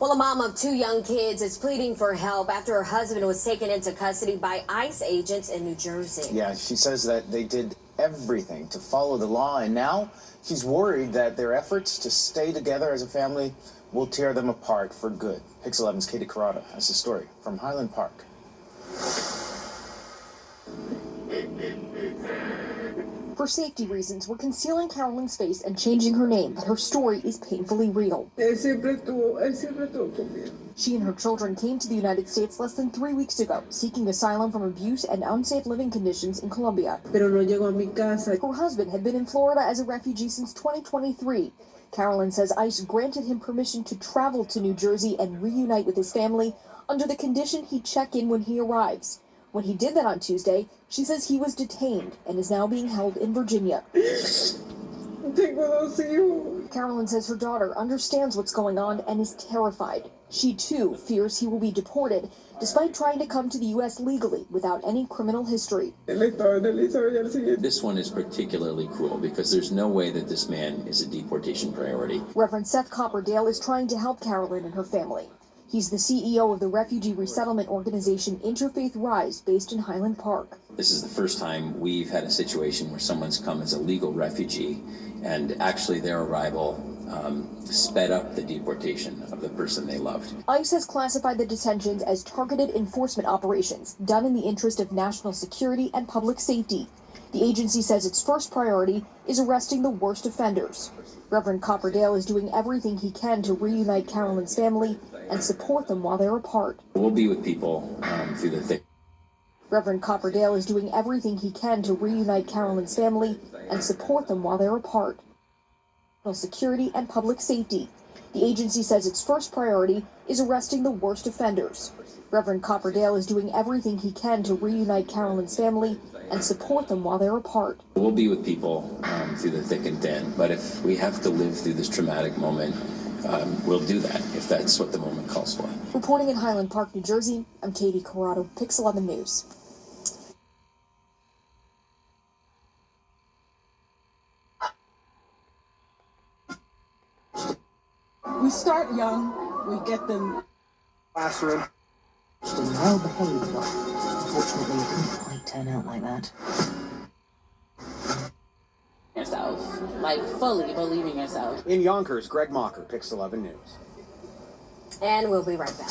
Well, a mom of 2 young kids is pleading for help after her husband was taken into custody by ICE agents in New Jersey. Yeah, she says that they did everything to follow the law, and now she's worried that their efforts to stay together as a family will tear them apart for good. Pix 11's Katie Corrado has the story from Highland Park. For safety reasons, we're concealing Carolyn's face and changing her name, but her story is painfully real. She and her children came to the United States less than 3 weeks ago, seeking asylum from abuse and unsafe living conditions in Colombia. Her husband had been in Florida as a refugee since 2023. Carolyn says ICE granted him permission to travel to New Jersey and reunite with his family under the condition he'd check in when he arrives. When he did that on Tuesday, she says he was detained and is now being held in Virginia. Carolyn says her daughter understands what's going on and is terrified. She, too, fears he will be deported, despite trying to come to the U.S. legally without any criminal history. This one is particularly cruel because there's no way that this man is a deportation priority. Reverend Seth Copperdale is trying to help Carolyn and her family. He's the CEO of the refugee resettlement organization Interfaith Rise, based in Highland Park. This is the first time we've had a situation where someone's come as a legal refugee, and actually their arrival sped up the deportation of the person they loved. ICE has classified the detentions as targeted enforcement operations done in the interest of national security and public safety. The agency says its first priority is arresting the worst offenders. Reverend Copperdale is doing everything he can to reunite Carolyn's family and support them while they're apart. We'll be with people through the thick. Reverend Copperdale is doing everything he can to reunite Carolyn's family and support them while they're apart. Security and public safety. The agency says its first priority is arresting the worst offenders. Reverend Copperdale is doing everything he can to reunite Carolyn's family and support them while they're apart. We'll be with people through the thick and thin, but if we have to live through this traumatic moment, we'll do that if that's what the moment calls for. Reporting in Highland Park, New Jersey, I'm Katie Corrado, Pix 11 News. We start young, we get them classroom. She was well behaved, but unfortunately it didn't quite turn out like that. Yourself, like fully believing yourself. In Yonkers, Greg Mocker, Pix 11 News. And we'll be right back.